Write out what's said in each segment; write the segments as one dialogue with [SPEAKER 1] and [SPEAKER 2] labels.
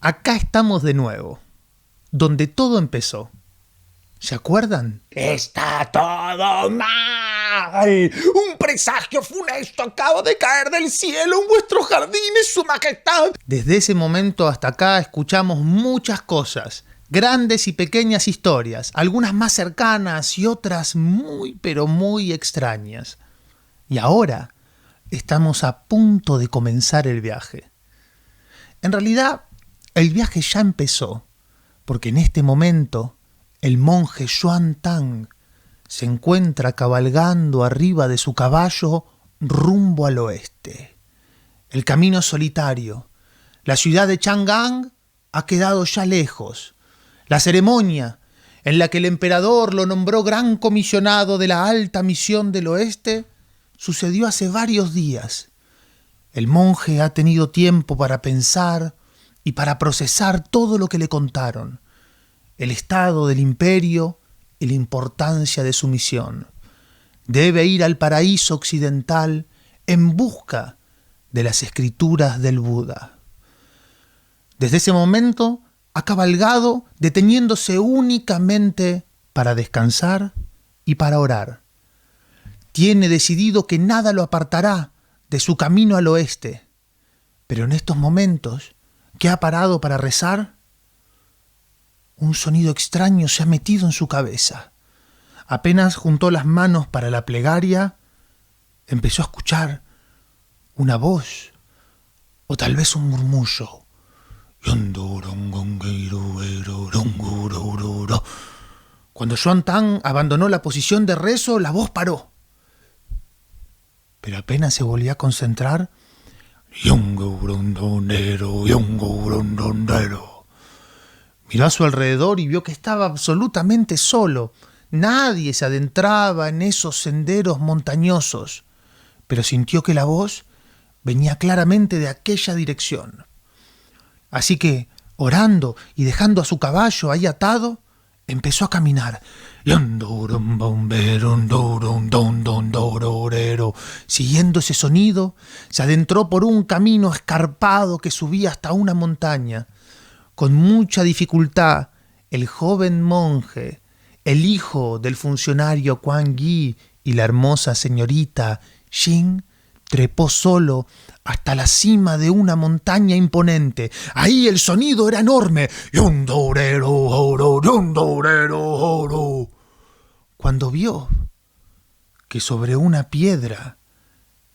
[SPEAKER 1] Acá estamos de nuevo, donde todo empezó. ¿Se acuerdan?
[SPEAKER 2] ¡Está todo mal! ¡Un presagio funesto acaba de caer del cielo en vuestros jardines, su majestad!
[SPEAKER 1] Desde ese momento hasta acá escuchamos muchas cosas, grandes y pequeñas historias, algunas más cercanas y otras muy pero muy extrañas. Y ahora estamos a punto de comenzar el viaje. En realidad, el viaje ya empezó, porque en este momento el monje Xuan Tang se encuentra cabalgando arriba de su caballo rumbo al oeste. El camino es solitario. La ciudad de Chang'an ha quedado ya lejos. La ceremonia en la que el emperador lo nombró gran comisionado de la alta misión del oeste sucedió hace varios días. El monje ha tenido tiempo para pensar y para procesar todo lo que le contaron, el estado del imperio y la importancia de su misión. Debe ir al paraíso occidental en busca de las escrituras del Buda. Desde ese momento ha cabalgado deteniéndose únicamente para descansar y para orar. Tiene decidido que nada lo apartará de su camino al oeste, pero en estos momentos que ha parado para rezar, un sonido extraño se ha metido en su cabeza. Apenas juntó las manos para la plegaria, empezó a escuchar una voz, o tal vez un murmullo. Cuando Xuan Tang abandonó la posición de rezo, la voz paró. Pero apenas se volvió a concentrar, miró a su alrededor y vio que estaba absolutamente solo. Nadie se adentraba en esos senderos montañosos, pero sintió que la voz venía claramente de aquella dirección. Así que, orando y dejando a su caballo ahí atado, empezó a caminar. Siguiendo ese sonido, se adentró por un camino escarpado que subía hasta una montaña. Con mucha dificultad, el joven monje, el hijo del funcionario Quan Yi y la hermosa señorita Xin, trepó solo hasta la cima de una montaña imponente. Ahí el sonido era enorme. Cuando vio que sobre una piedra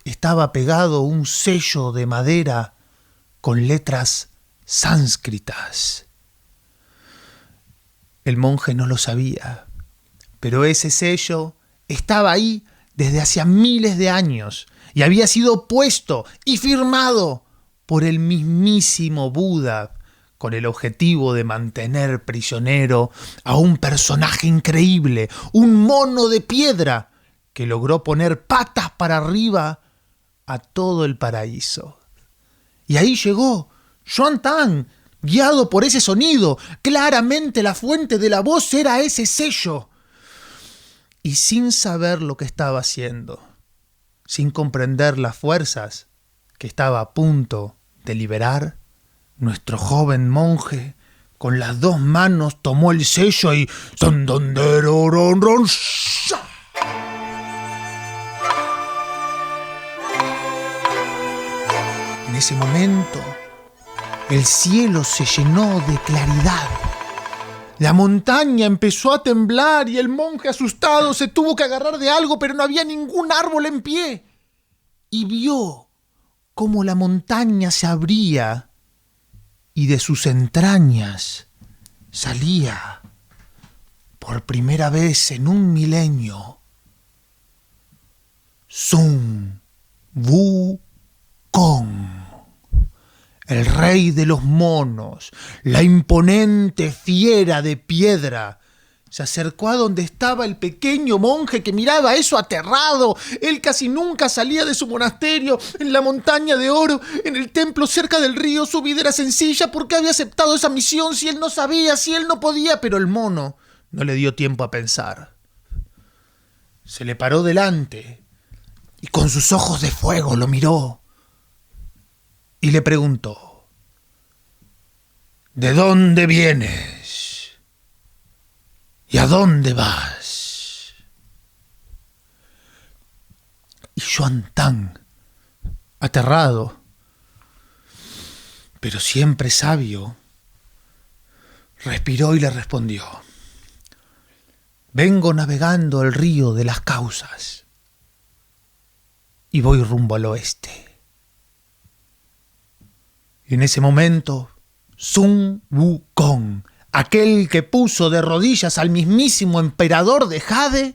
[SPEAKER 1] estaba pegado un sello de madera con letras sánscritas. El monje no lo sabía, pero ese sello estaba ahí desde hacía miles de años y había sido puesto y firmado por el mismísimo Buda con el objetivo de mantener prisionero a un personaje increíble, un mono de piedra que logró poner patas para arriba a todo el paraíso. Y ahí llegó Xuan Tang, guiado por ese sonido. Claramente la fuente de la voz era ese sello. Y sin saber lo que estaba haciendo, sin comprender las fuerzas que estaba a punto de liberar, nuestro joven monje con las dos manos tomó el sello y... En ese momento, el cielo se llenó de claridad. La montaña empezó a temblar y el monje asustado se tuvo que agarrar de algo, pero no había ningún árbol en pie. Y vio cómo la montaña se abría y de sus entrañas salía, por primera vez en un milenio, Sun Wukong, el rey de los monos, la imponente fiera de piedra. Se acercó a donde estaba el pequeño monje que miraba eso aterrado. Él casi nunca salía de su monasterio, en la montaña de oro, en el templo cerca del río. Su vida era sencilla. ¿Por qué había aceptado esa misión si él no sabía, si él no podía? Pero el mono no le dio tiempo a pensar. Se le paró delante y con sus ojos de fuego lo miró y le preguntó: ¿De dónde vienes? ¿Y a dónde vas? Y Xuan Tan, aterrado, pero siempre sabio, respiró y le respondió: vengo navegando el río de las causas y voy rumbo al oeste. Y en ese momento, Sun Wukong, aquel que puso de rodillas al mismísimo emperador de Jade,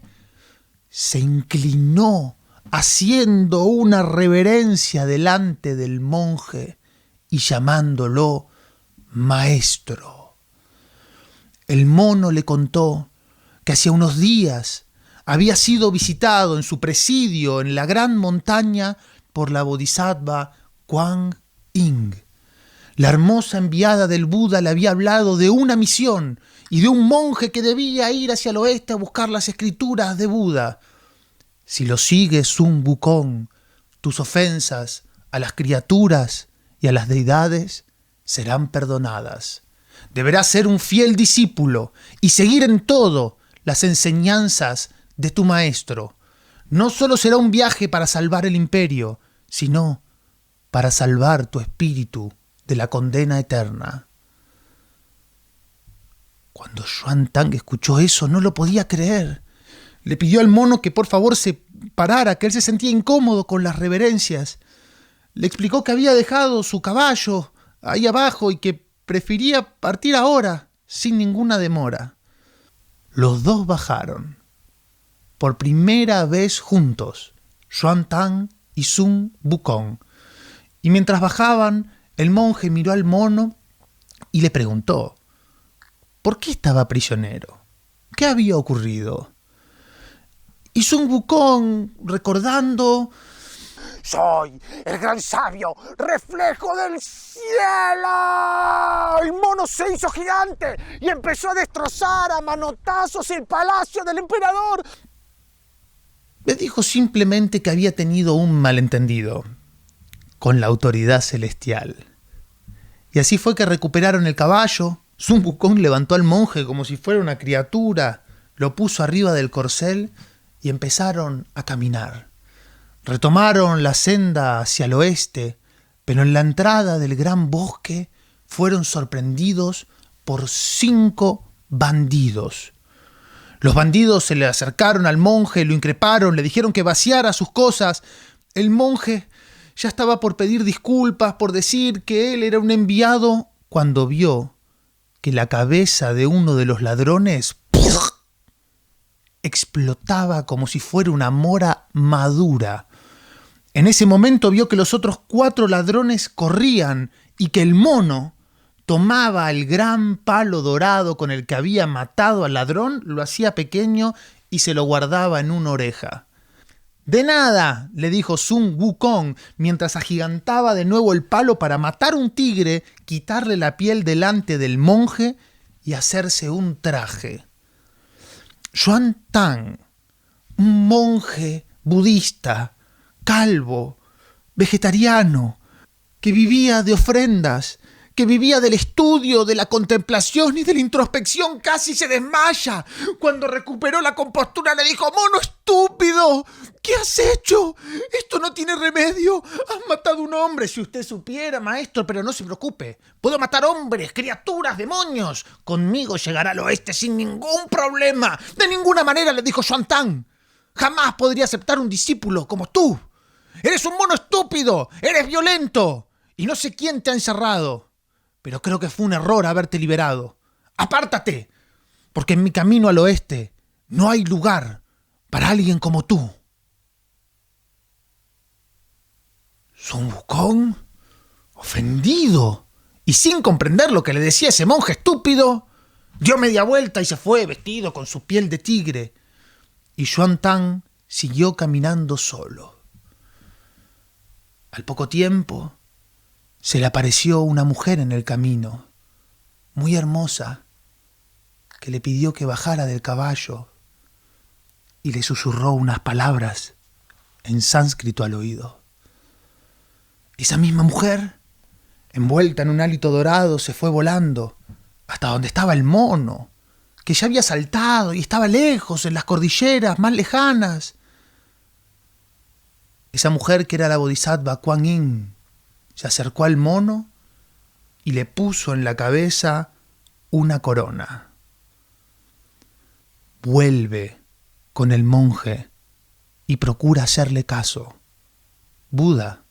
[SPEAKER 1] se inclinó haciendo una reverencia delante del monje y llamándolo maestro. El mono le contó que hacía unos días había sido visitado en su presidio en la gran montaña por la bodhisattva Kuan Yin. La hermosa enviada del Buda le había hablado de una misión y de un monje que debía ir hacia el oeste a buscar las escrituras de Buda. Si lo sigues, Sun Wukong, tus ofensas a las criaturas y a las deidades serán perdonadas. Deberás ser un fiel discípulo y seguir en todo las enseñanzas de tu maestro. No solo será un viaje para salvar el imperio, sino para salvar tu espíritu de la condena eterna. Cuando Xuan Tan escuchó eso, no lo podía creer. Le pidió al mono que por favor se parara, que él se sentía incómodo con las reverencias. Le explicó que había dejado su caballo ahí abajo y que prefería partir ahora, sin ninguna demora. Los dos bajaron, por primera vez juntos, Xuan Tan y Sun Wukong. Y mientras bajaban, el monje miró al mono y le preguntó: ¿por qué estaba prisionero? ¿Qué había ocurrido? Y Sun Wukong, recordando:
[SPEAKER 2] Soy el gran sabio, reflejo del cielo. El mono se hizo gigante y empezó a destrozar a manotazos el palacio del emperador.
[SPEAKER 1] le dijo simplemente que había tenido un malentendido con la autoridad celestial. Y así fue que recuperaron el caballo. Sun Wukong levantó al monje como si fuera una criatura, lo puso arriba del corcel y empezaron a caminar. Retomaron la senda hacia el oeste, pero en la entrada del gran bosque fueron sorprendidos por 5 bandidos. Los bandidos se le acercaron al monje, lo increparon, le dijeron que vaciara sus cosas. El monje ya estaba por pedir disculpas, por decir que él era un enviado, cuando vio que la cabeza de uno de los ladrones explotaba como si fuera una mora madura. En ese momento vio que los otros 4 ladrones corrían y que el mono tomaba el gran palo dorado con el que había matado al ladrón, lo hacía pequeño y se lo guardaba en una oreja. «De nada», le dijo Sun Wukong, mientras agigantaba de nuevo el palo para matar un tigre, quitarle la piel delante del monje y hacerse un traje. Xuan Tan, un monje budista, calvo, vegetariano, que vivía de ofrendas, que vivía del estudio, de la contemplación y de la introspección, casi se desmaya. Cuando recuperó la compostura le dijo: «¡Mono estúpido! ¿Qué has hecho? Esto no tiene remedio. Has matado a un hombre. Si usted supiera, maestro, pero no se preocupe. Puedo matar hombres, criaturas, demonios. Conmigo llegará al oeste sin ningún problema. De ninguna manera», le dijo Xuan Tan. «Jamás podría aceptar un discípulo como tú. Eres un mono estúpido. Eres violento. Y no sé quién te ha encerrado. Pero creo que fue un error haberte liberado. Apártate, porque en mi camino al oeste no hay lugar para alguien como tú». Sun Wukong, ofendido y sin comprender lo que le decía ese monje estúpido, dio media vuelta y se fue vestido con su piel de tigre. Y Xuan Tan siguió caminando solo. Al poco tiempo se le apareció una mujer en el camino, muy hermosa, que le pidió que bajara del caballo y le susurró unas palabras en sánscrito al oído. Esa misma mujer, envuelta en un hálito dorado, se fue volando hasta donde estaba el mono, que ya había saltado y estaba lejos, en las cordilleras más lejanas. Esa mujer, que era la bodhisattva Kuan Yin, se acercó al mono y le puso en la cabeza una corona. Vuelve con el monje y procura hacerle caso. Buda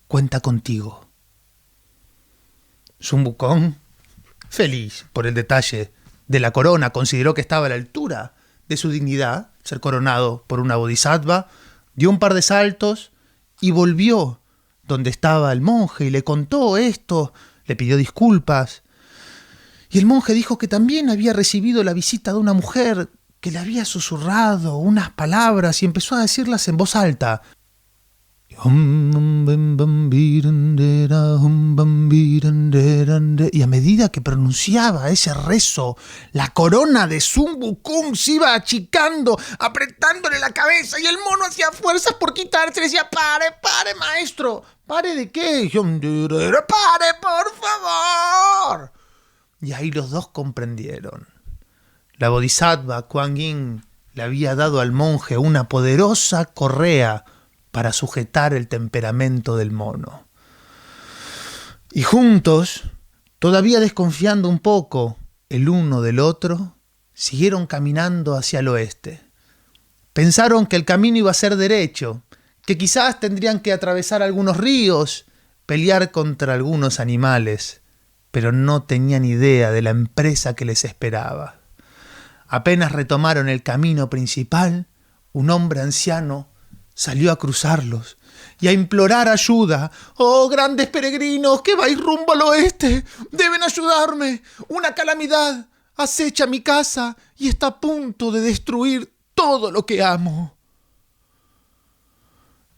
[SPEAKER 1] cuenta contigo. Sun Wukong, feliz por el detalle de la corona, consideró que estaba a la altura de su dignidad, ser coronado por una bodhisattva, dio un par de saltos y volvió donde estaba el monje y le contó esto, le pidió disculpas. Y el monje dijo que también había recibido la visita de una mujer que le había susurrado unas palabras y empezó a decirlas en voz alta. Y a medida que pronunciaba ese rezo, la corona de Sun Wukong se iba achicando, apretándole la cabeza, y el mono hacía fuerzas por quitarse. Le decía: pare, maestro. ¿Pare de qué? ¡Pare, por favor! Y ahí los dos comprendieron. La bodhisattva Kuan Yin le había dado al monje una poderosa correa para sujetar el temperamento del mono. Y juntos, todavía desconfiando un poco el uno del otro, siguieron caminando hacia el oeste. Pensaron que el camino iba a ser derecho, que quizás tendrían que atravesar algunos ríos, pelear contra algunos animales, pero no tenían idea de la empresa que les esperaba. Apenas retomaron el camino principal, un hombre anciano salió a cruzarlos y a implorar ayuda. ¡Oh, grandes peregrinos, que vais rumbo al oeste! ¡Deben ayudarme! ¡Una calamidad acecha mi casa y está a punto de destruir todo lo que amo!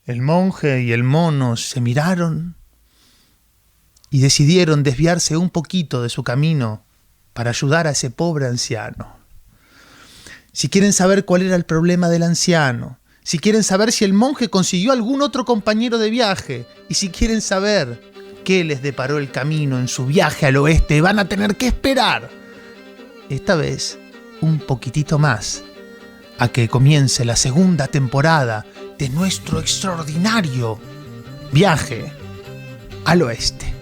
[SPEAKER 1] El monje y el mono se miraron y decidieron desviarse un poquito de su camino para ayudar a ese pobre anciano. Si quieren saber cuál era el problema del anciano, si quieren saber si el monje consiguió algún otro compañero de viaje, y si quieren saber qué les deparó el camino en su viaje al oeste, van a tener que esperar, esta vez, un poquitito más, a que comience la segunda temporada de nuestro extraordinario viaje al oeste.